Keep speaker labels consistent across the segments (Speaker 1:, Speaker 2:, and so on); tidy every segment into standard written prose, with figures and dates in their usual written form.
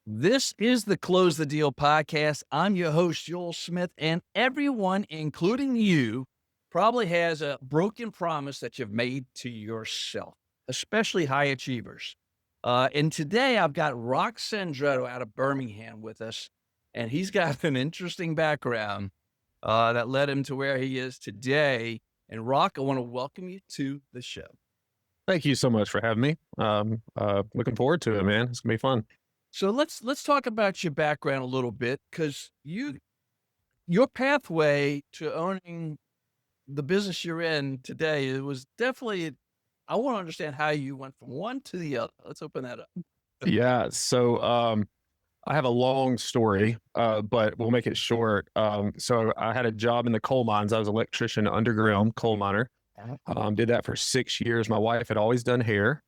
Speaker 1: This is the Close the Deal podcast. I'm your host, Joel Smith, and everyone, including you, probably has a broken promise that you've made to yourself, especially high achievers. And today I've got Rock Sandretto out of Birmingham with us, and he's got an interesting background that led him to where he is today. And Rock, I want to welcome you to the show.
Speaker 2: Thank you so much for having me. Looking forward to it, man. It's gonna be fun.
Speaker 1: So let's talk about your background a little bit because your pathway to owning the business you're in today, it was definitely I wanna understand how you went from one to the other. Let's open that up.
Speaker 2: Yeah. I have a long story, but we'll make it short. So I had a job in the coal mines. I was an electrician, underground coal miner. Did that for 6 years. My wife had always done hair,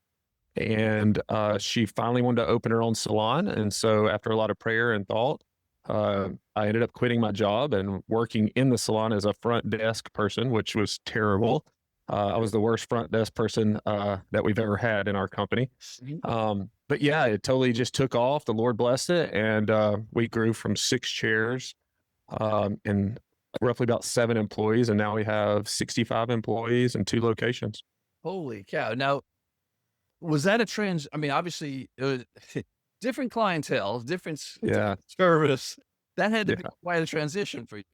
Speaker 2: and she finally wanted to open her own salon. And so, after a lot of prayer and thought, I ended up quitting my job and working in the salon as a front desk person, which was terrible. I was the worst front desk person that we've ever had in our company.
Speaker 1: Mhm.
Speaker 2: But yeah, it totally just took off. The Lord blessed it, and we grew from 6 chairs and roughly about 7 employees, and now we have 65 employees and 2 locations.
Speaker 1: Holy cow. Now, was that a I mean, obviously, it was different clientele,
Speaker 2: Yeah,
Speaker 1: service. That had to be
Speaker 2: yeah.
Speaker 1: quite a transition for you.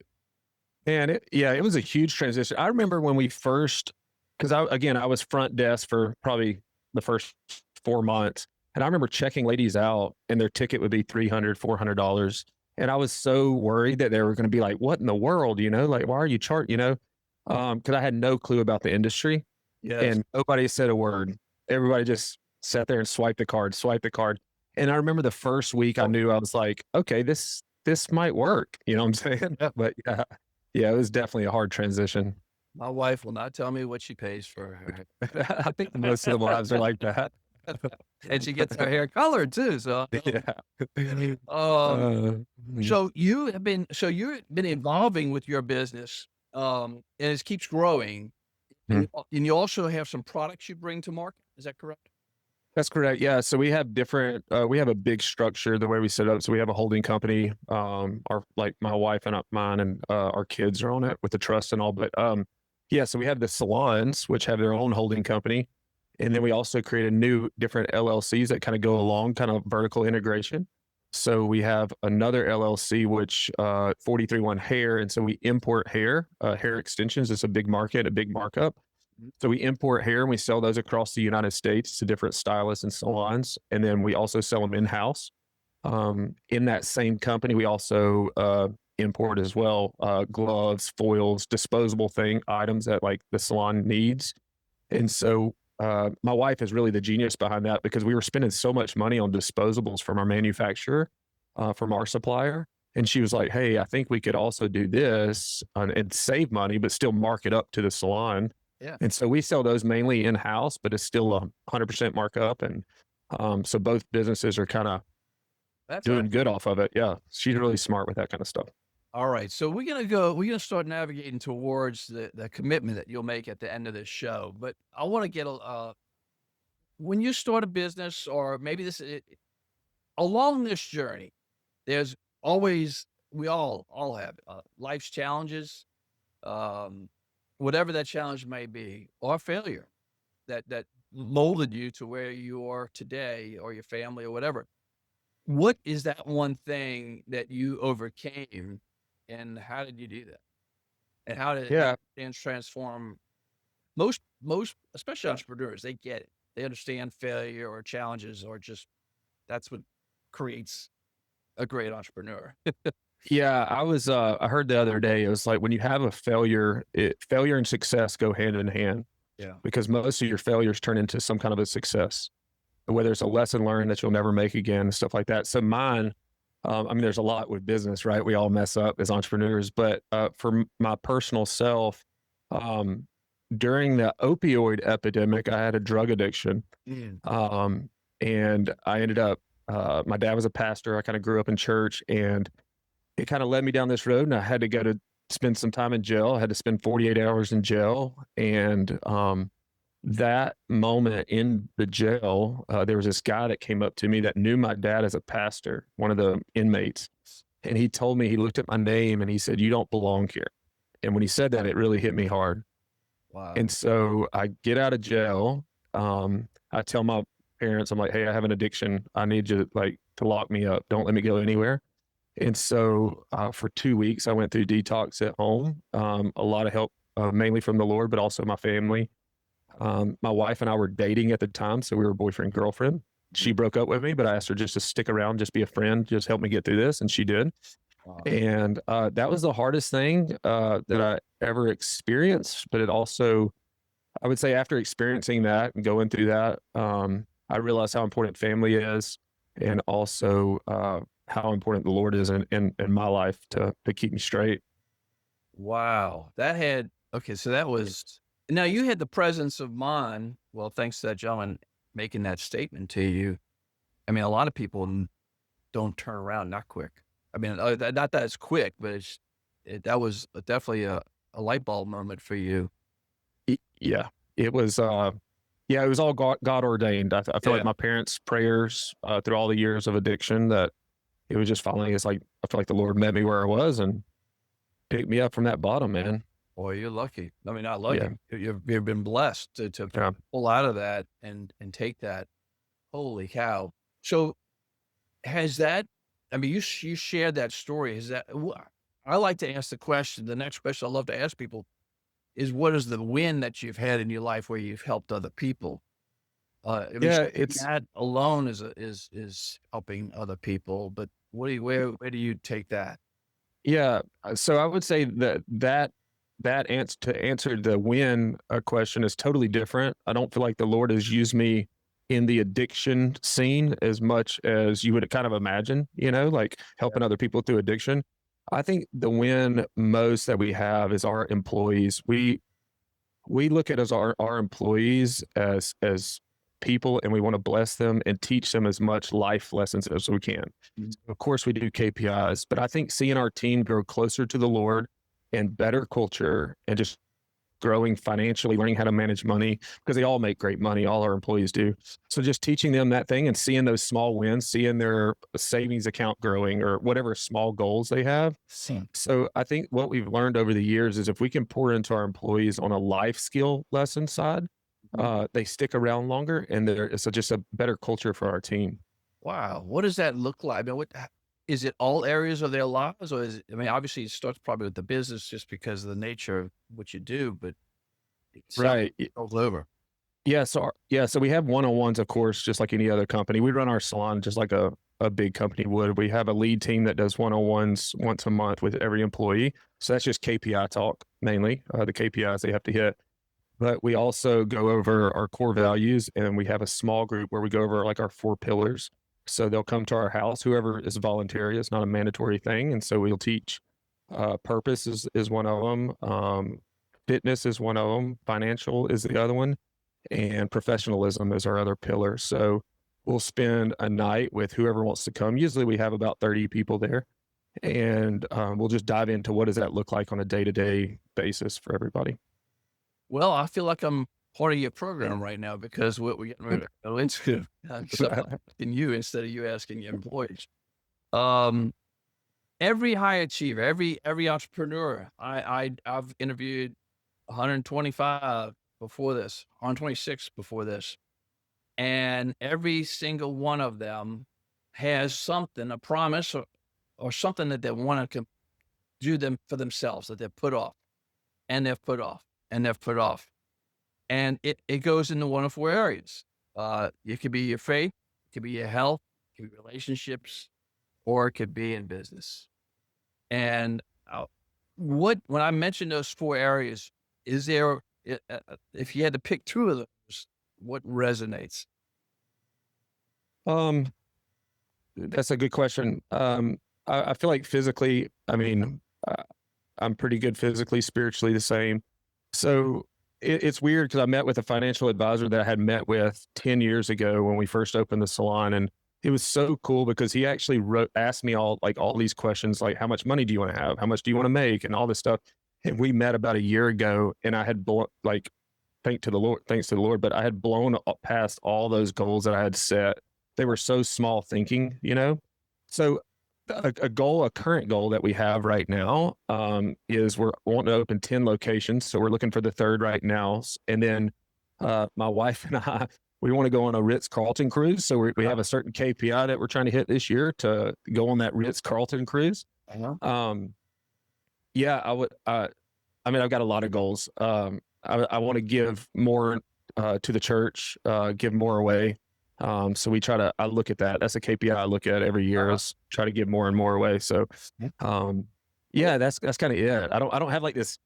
Speaker 2: And it was a huge transition. I remember when we first, because I was front desk for probably the first 4 months. And I remember checking ladies out and their ticket would be $300, $400. And I was so worried that they were going to be like, what in the world? Like, why are you because I had no clue about the industry
Speaker 1: Yes.
Speaker 2: and nobody said a word. Everybody just sat there and swiped the card, swiped the card. And I remember the first week I knew I was like, okay, this might work. You know what I'm saying? But yeah, yeah, it was definitely a hard transition.
Speaker 1: My wife will not tell me what she pays for her.
Speaker 2: I think most of the wives are like that.
Speaker 1: And she gets her hair colored too, so,
Speaker 2: Yeah.
Speaker 1: um,
Speaker 2: Mm,
Speaker 1: so you've been evolving with your business, and it keeps growing, and
Speaker 2: mm.
Speaker 1: you also have some products you bring to market, is that correct?
Speaker 2: That's correct. Yeah. So we have a big structure the way we set up. So we have a holding company. Like my wife and mine and our kids are on it with the trust and all. But yeah, so we have the salons, which have their own holding company. And then we also created new different LLCs that kind of go along, kind of vertical integration. So we have another LLC, which 431 Hair. And so we import hair extensions. It's a big market, a big markup.
Speaker 1: Mhm.
Speaker 2: So we import hair and we sell those across the United States to different stylists and salons. And then we also sell them in-house. In that same company, we also import as well gloves, foils, disposable items that like the salon needs. And so my wife is really the genius behind that because we were spending so much money on disposables from our manufacturer, from our supplier. And she was like, hey, I think we could also do this and save money, but still mark it up to the salon.
Speaker 1: Yeah,
Speaker 2: And so we sell those mainly in house, but it's still 100% markup. And so both businesses are kind of
Speaker 1: that's
Speaker 2: doing good off of it. Yeah. She's really smart with that kind of stuff.
Speaker 1: alright, so we're gonna start navigating towards the commitment that you'll make at the end of this show, but I wanna get when you start a business or maybe along this journey, there's always we all have, life's challenges, um, whatever that challenge may be, or failure that molded you to where you are today or your family or whatever. What is that one thing that you overcame, and how did you do that? And how
Speaker 2: Yeah.
Speaker 1: things transform most especially entrepreneurs, they get it. They understand failure or challenges or just that's what creates a great entrepreneur.
Speaker 2: Yeah, I heard the other day, it was like when you have a failure and success go hand in hand
Speaker 1: Yeah.
Speaker 2: because most of your failures turn into some kind of a success, whether it's a lesson learned that you'll never make again and stuff like that. So mine, I mean, there's a lot with business, right? We all mess up as entrepreneurs, but for my personal self, um, during the opioid epidemic, I had a drug addiction,
Speaker 1: Mm.
Speaker 2: um, and I ended up. My dad was a pastor. I kind of grew up in church, and it kind of led me down this road, and I had to go to spend some time in jail. I had to spend 48 hours in jail, and that moment in the jail, there was this guy that came up to me that knew my dad as a pastor, one of the inmates. And he told me, he looked at my name and he said, "You don't belong here." And when he said that, it really hit me hard.
Speaker 1: Wow.
Speaker 2: And so I get out of jail. I tell my parents, I'm like, "Hey, I have an addiction. I need you to lock me up. Don't let me go anywhere." And so for 2 weeks, I went through detox at home. A lot of help, mainly from the Lord, but also my family. My wife and I were dating at the time, so we were boyfriend girlfriend. She
Speaker 1: Mhm.
Speaker 2: broke up with me, but I asked her just to stick around, just be a friend, just help me get through this, and she did.
Speaker 1: Wow.
Speaker 2: And that was the hardest thing that I ever experienced. But it also, I would say, after experiencing that and going through that, I realized how important family is, and also how important the Lord is in my life to keep me straight.
Speaker 1: Wow. That had okay, so that was now you had the presence of mind, well, thanks to that gentleman making that statement to you. I mean, a lot of people don't turn around not quick. I mean, not that it's quick, but that was definitely a light bulb moment for you.
Speaker 2: Yeah, it was. Yeah, it was all God ordained. I feel like
Speaker 1: Yeah.
Speaker 2: my parents' prayers through all the years of addiction, that it was just finally. It's like I feel like the Lord met me where I was and picked me up from that bottom, man.
Speaker 1: Boy, you're lucky. I mean, not
Speaker 2: Yeah,
Speaker 1: lucky. You've been blessed to
Speaker 2: yeah,
Speaker 1: pull out of that and take that. Holy cow. So has that I mean, you shared that story. Has that I like to ask the question, the next question I love to ask people is what is the win that you've had in your life where you've helped other people? I mean,
Speaker 2: yeah.
Speaker 1: that alone is helping other people, but what do you where do you take that?
Speaker 2: Yeah. So I would say that answer to answer the when question is totally different. I don't feel like the Lord has used me in the addiction scene as much as you would kind of imagine, like
Speaker 1: Yeah.
Speaker 2: helping other people through addiction. I think the win most that we have is our employees. We look at as our employees as people, and we want to bless them and teach them as much life lessons as we can.
Speaker 1: Mhm.
Speaker 2: Of course, we do KPIs, but I think seeing our team grow closer to the Lord and better culture and just growing financially, learning how to manage money, because they all make great money. All our employees do. So just teaching them that thing and seeing those small wins, seeing their savings account growing or whatever small goals they have.
Speaker 1: Sim
Speaker 2: So I think what we've learned over the years is if we can pour into our employees on a life skill lesson side,
Speaker 1: Mhm.
Speaker 2: they stick around longer, and it's just a better culture for our team.
Speaker 1: Wow, what does that look like? I mean, is it all areas of their lives, or is it I mean, obviously, it starts probably with the business just because of the nature of what you do, but it sounds
Speaker 2: Right.
Speaker 1: all over.
Speaker 2: So we have one-on-ones, of course, just like any other company. We run our salon just like a big company would. We have a lead team that does one-on-ones once a month with every employee. So that's just KPI talk mainly, the KPIs they have to hit. But we also go over our core values, and we have a small group where we go over like our 4 pillars. So they'll come to our house, whoever is voluntary. It's not a mandatory thing. And so we'll teach purpose is one of them. Fitness is one of them. Financial is the other one, and professionalism is our other pillar. So we'll spend a night with whoever wants to come. Usually we have about 30 people there, and we'll just dive into what does that look like on a day-to-day basis for everybody.
Speaker 1: Well, I feel like I'm part of your program right now because what we're getting ready to go into, so I'm asking you instead of you asking your employees. Um, every high achiever, every entrepreneur, I've interviewed 125 before this, 126 before this, and every single one of them has something, a promise or something that they want to do them for themselves that they've put off and they've put off and they've put off. And it goes into one of 4 areas. It could be your faith, it could be your health, it could be relationships, or it could be in business. And, when I mentioned those 4 areas, is there if you had to pick 2 of those, what resonates?
Speaker 2: um, that's a good question. I feel like physically, I mean, I'm pretty good physically, spiritually the same. So it's weird because I met with a financial advisor that I had met with 10 years ago when we first opened the salon. And it was so cool because he actually asked me all these questions, like, how much money do you want to have? How much do you want to make? And all this stuff. And we met about a year ago, and I had thanks to the Lord, but I had blown past all those goals that I had set. They were so small thinking, you know? So a current goal that we have right now, is we're wanting to open 10 locations. So we're looking for the third right now. And then, my wife and I, we want to go on a Ritz Carlton cruise. So we have a certain KPI that we're trying to hit this year to go on that Ritz Carlton cruise.
Speaker 1: Uh-huh.
Speaker 2: Um, yeah, I mean, I've got a lot of goals. I want to give more to the church, give more away. So I look at that. That's a KPI I look at every year,
Speaker 1: Uh-huh.
Speaker 2: is try to give more and more away. So, um, yeah, that's kind of it. I don't have like this,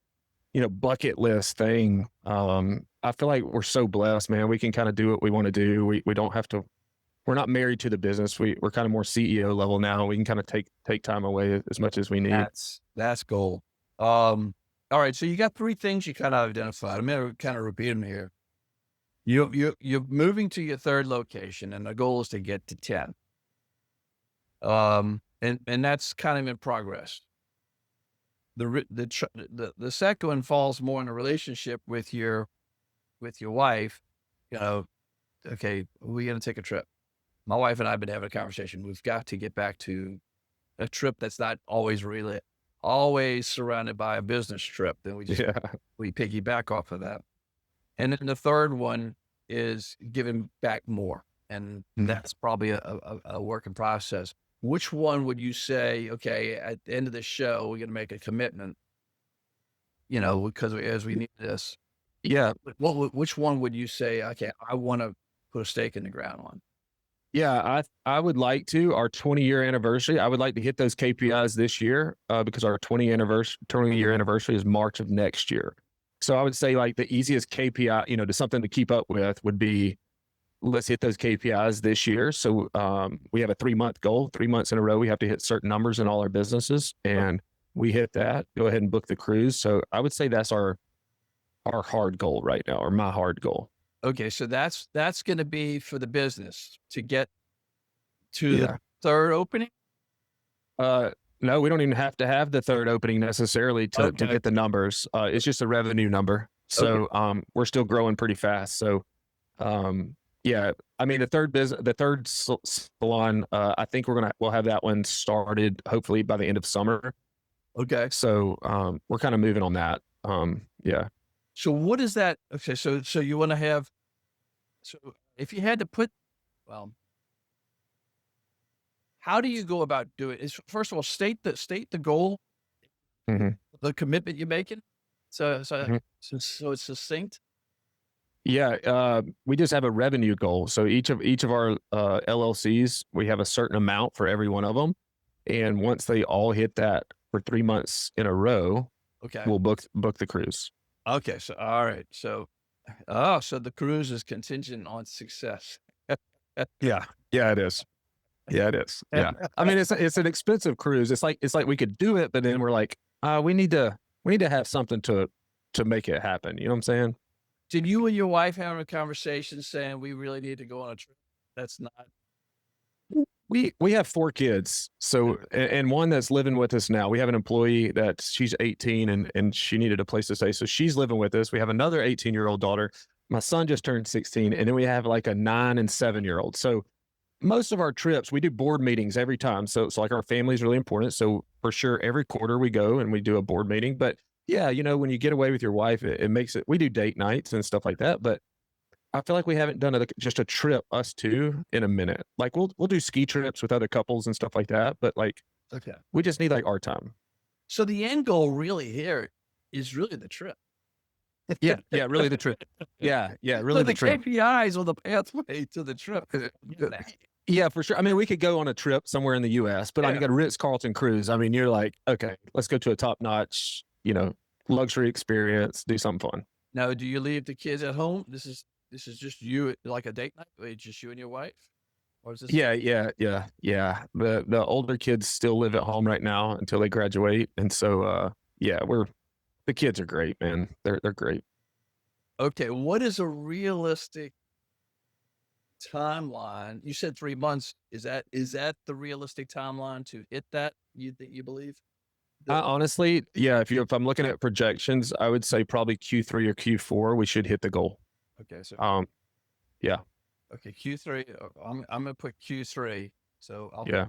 Speaker 2: bucket list thing. I feel like we're so blessed, man. We can kind of do what we want to do. We don't have to. We're not married to the business. We're kind of more CEO level now. We can kind of take time away as much as we need.
Speaker 1: That's gold. All right. So you got three things you kind of identified. I'm going to kind of repeat them here. You're moving to your third location, and the goal is to get to 10. And that's kind of in progress. The second one falls more in a relationship with your wife. You know, okay, we're going to take a trip. My wife and I have been having a conversation. We've got to get back to a trip that's not always surrounded by a business trip. Then
Speaker 2: Yeah.
Speaker 1: we piggyback off of that. And then the third one is giving back more. And that's probably a work in process. Which one would you say, okay, at the end of the show, we're going to make a commitment, because as we need this,
Speaker 2: Yeah.
Speaker 1: which one would you say, okay, I want to put a stake in the ground on?
Speaker 2: Yeah, I would like to our 20-year anniversary. I would like to hit those KPIs this year, because our 20-year anniversary is March of next year. So I would say like the easiest KPI, to something to keep up with would be, let's hit those KPIs this year. So we have a 3-month goal. 3 months in a row, we have to hit certain numbers in all our businesses, and we hit that. Go ahead and book the cruise. So I would say that's our hard goal right now, or my hard goal.
Speaker 1: Okay, so that's going to be for the business to get to
Speaker 2: Yeah.
Speaker 1: the third opening.
Speaker 2: No, we don't even have to have the third opening necessarily to
Speaker 1: Okay.
Speaker 2: get the numbers. It's just a revenue number.
Speaker 1: Okay.
Speaker 2: So we're still growing pretty fast. So yeah, I mean the third salon, I think we'll have that one started hopefully by the end of summer.
Speaker 1: Okay.
Speaker 2: So we're kind of moving on that. Yeah.
Speaker 1: So what is that? Okay. So you want to have, so if you had to put, well, how do you go about doing it? Is first of all, state the goal,
Speaker 2: hmm
Speaker 1: the commitment you're making. So,
Speaker 2: hmm
Speaker 1: so it's succinct.
Speaker 2: Yeah, we just have a revenue goal. So each of our LLCs, we have a certain amount for every one of them, and once they all hit that for 3 months in a row,
Speaker 1: Okay.
Speaker 2: we'll book the cruise.
Speaker 1: Okay. So, all right. So, so the cruise is contingent on success.
Speaker 2: Yeah, yeah, it is. Yeah, it is. Yeah, I mean it's an expensive cruise. It's like we could do it, but then we're like, we need to have something to make it happen. You know what I'm saying?
Speaker 1: Did you and your wife have a conversation saying we really need to go on a trip? That's not
Speaker 2: We have 4 kids, so and one that's living with us now. We have an employee that she's 18 and she needed a place to stay, so she's living with us. We have another 18-year-old daughter. My son just turned 16, and then we have like a 9 and 7-year-old. So most of our trips, we do board meetings every time. So like our family is really important. So for sure, every quarter we go and we do a board meeting. But yeah, when you get away with your wife, it makes it. We do date nights and stuff like that, but I feel like we haven't done just a trip, us two, in a minute. Like we'll do ski trips with other couples and stuff like that, but like
Speaker 1: okay.
Speaker 2: we just need like our time.
Speaker 1: So the end goal really here is really the trip.
Speaker 2: Yeah, yeah, really the trip. Yeah, yeah,
Speaker 1: So
Speaker 2: really
Speaker 1: the
Speaker 2: the trip.
Speaker 1: KPIs on the pathway to the trip.
Speaker 2: Yeah, for sure. I mean, we could go on a trip somewhere in the US, but like
Speaker 1: Yeah.
Speaker 2: you got a Ritz Carlton cruise. I mean, you're like, okay, let's go to a top notch, luxury experience, do something fun.
Speaker 1: Now, do you leave the kids at home? This is just you, like a date night, or it's just you and your wife, or is this?
Speaker 2: Yeah, yeah, yeah, yeah. The older kids still live at home right now until they graduate, and so yeah, the kids are great, man. They're great.
Speaker 1: Okay, what is a realistic timeline? You said 3 months. Is that the realistic timeline to hit that? You believe? The
Speaker 2: honestly, yeah, if I'm looking at projections, I would say probably Q3 or Q4, we should hit the goal.
Speaker 1: okay, so
Speaker 2: Um, yeah,
Speaker 1: okay, Q3. I'm gonna put Q3. So I'll put
Speaker 2: yeah.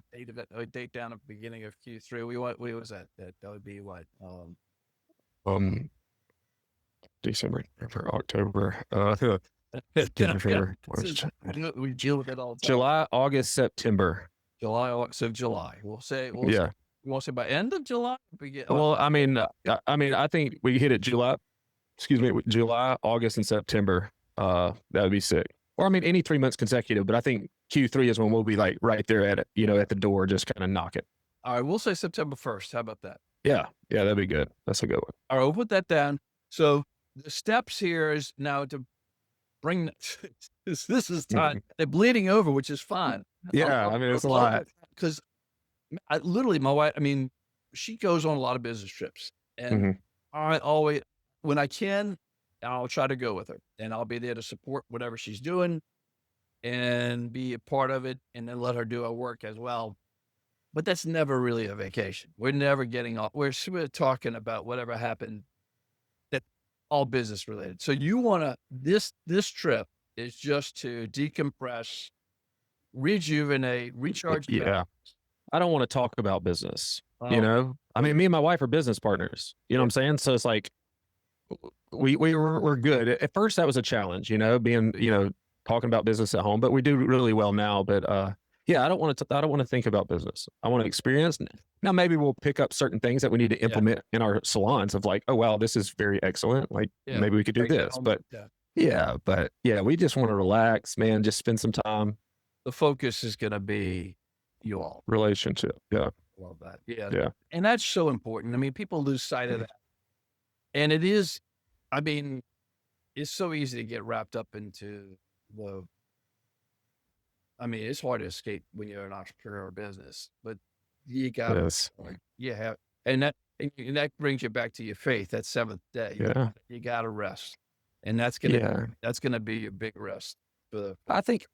Speaker 1: date down at the beginning of Q3. We want what was that? That would be what?
Speaker 2: Um, December, November, October, November, March,
Speaker 1: We deal with it all the time.
Speaker 2: July, August, September.
Speaker 1: So July.
Speaker 2: Yeah.
Speaker 1: We won't say by end of July. Begin.
Speaker 2: Well, I think we hit it July. Excuse me, July, August, and September. That would be sick. Or I mean, any 3 months consecutive. But I think Q3 is when we'll be like right there at it, at the door, just kind of knock it.
Speaker 1: All right, we'll say September 1st. How about that?
Speaker 2: Yeah, yeah, that'd be good. That's a good one.
Speaker 1: All right, we'll put that down. So the steps here is now to bring this is time.
Speaker 2: Mhm.
Speaker 1: They're bleeding over, which is fine.
Speaker 2: Yeah, I mean, it's a lot.
Speaker 1: Because literally my wife, I mean, she goes on a lot of business trips, and
Speaker 2: Mhm.
Speaker 1: I always, when I can, I'll try to go with her, and I'll be there to support whatever she's doing and be a part of it, and then let her do our work as well. But that's never really a vacation. We're never getting off. We're talking about whatever happened that all business related. So you want to, this trip is just to decompress, rejuvenate, recharge the battery.
Speaker 2: Yeah, I don't want to talk about business.
Speaker 1: Oh,
Speaker 2: I mean, me and my wife are business partners. You know what
Speaker 1: yeah,
Speaker 2: I'm saying? So it's like we're good. At first, that was a challenge. Being talking about business at home, but we do really well now. But yeah, I don't want to think about business. I want to experience. Now, maybe we'll pick up certain things that we need to
Speaker 1: yeah,
Speaker 2: implement in our salons. Of like, oh wow, this is very excellent. Like
Speaker 1: yeah.
Speaker 2: maybe we could do
Speaker 1: Break
Speaker 2: this.
Speaker 1: down.
Speaker 2: But
Speaker 1: Yeah.
Speaker 2: yeah, we just want to relax, man. Just spend some time.
Speaker 1: The focus is going to be you all.
Speaker 2: Relationship. Yeah,
Speaker 1: Love that. Yeah.
Speaker 2: yeah,
Speaker 1: And that's so important. I mean, people lose sight of that. And it is, I mean, it's so easy to get wrapped up into the, I mean, it's hard to escape when you're an entrepreneur or business, but you got
Speaker 2: yes,
Speaker 1: like you have, and that brings you back to your faith. That seventh day,
Speaker 2: yeah,
Speaker 1: you got to rest, and
Speaker 2: yeah.
Speaker 1: that's gonna be your big rest for the
Speaker 2: I think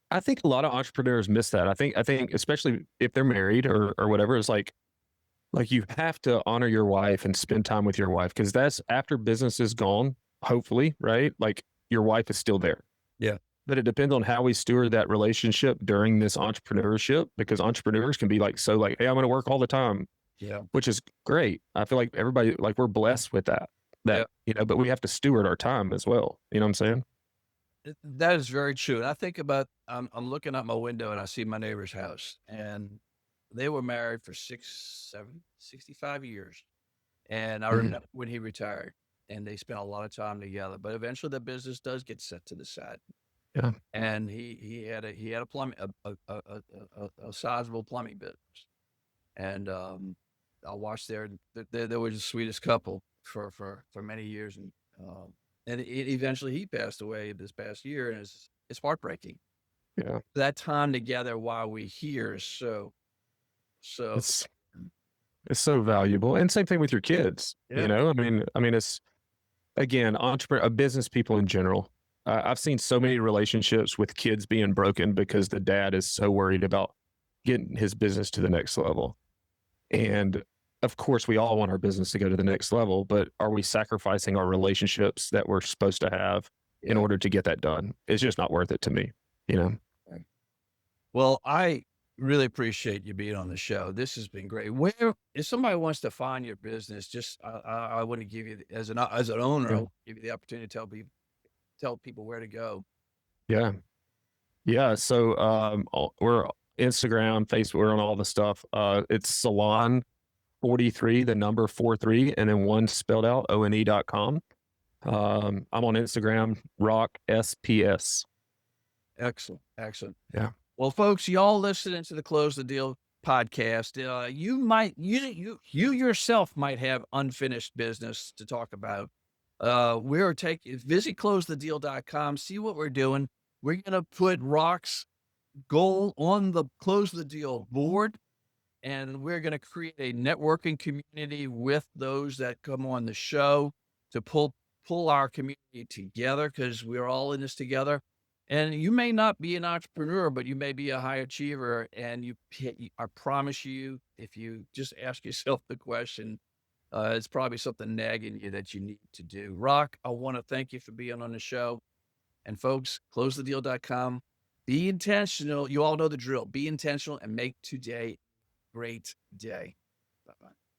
Speaker 2: a lot of entrepreneurs miss that. I think especially if they're married or whatever, it's like you have to honor your wife and spend time with your wife because that's after business is gone, hopefully, right? Like your wife is still there.
Speaker 1: yeah
Speaker 2: But it depends on how we steward that relationship during this entrepreneurship because entrepreneurs can be like so like, hey, I'm gonna work all the time,
Speaker 1: yeah
Speaker 2: which is great. I feel like everybody like we're blessed with that.
Speaker 1: yeah.
Speaker 2: But we have to steward our time as well. You know what I'm saying?
Speaker 1: That is very true. And I think about I'm looking out my window and I see my neighbor's house, and they were married for 65 years. And I
Speaker 2: Mhm.
Speaker 1: remember when he retired, and they spent a lot of time together. But eventually, the business does get set to the side.
Speaker 2: Yeah.
Speaker 1: And he had a plumbing a sizable plumbing business, and I watched they were the sweetest couple for many years, and eventually he passed away this past year, and it's heartbreaking.
Speaker 2: Yeah.
Speaker 1: That time together while we're here is so
Speaker 2: It's it's so valuable. And same thing with your kids.
Speaker 1: yeah
Speaker 2: I mean, it's again, entrepreneur, business people in general. I've seen so many relationships with kids being broken because the dad is so worried about getting his business to the next level. And of course, we all want our business to go to the next level, but are we sacrificing our relationships that we're supposed to have in
Speaker 1: yeah.
Speaker 2: order to get that done? It's just not worth it to me, you know?
Speaker 1: Well, I really appreciate you being on the show. This has been great. Where if somebody wants to find your business, just I want to give you as an owner, I
Speaker 2: Yeah.
Speaker 1: want to give you the opportunity to tell people where to go.
Speaker 2: Yeah. Yeah. So we're Instagram, Facebook, we're on all the stuff. It's Salon 43, the number 43, and then one spelled out, ONE.com. I'm on Instagram, Rock SPS.
Speaker 1: Excellent, excellent.
Speaker 2: Yeah.
Speaker 1: Well, folks, y'all listening to the Close the Deal podcast, you yourself might have unfinished business to talk about. We're taking visit closethedeal.com, see what we're doing. We're gonna put Rock's goal on the Close the Deal board, and we're gonna create a networking community with those that come on the show to pull our community together because we're all in this together. And you may not be an entrepreneur, but you may be a high achiever. And I promise you, if you just ask yourself the question, It's probably something nagging you that you need to do. Rock, I want to thank you for being on the show. And folks, closethedeal.com. Be intentional. You all know the drill. Be intentional and make today a great day. Bye bye.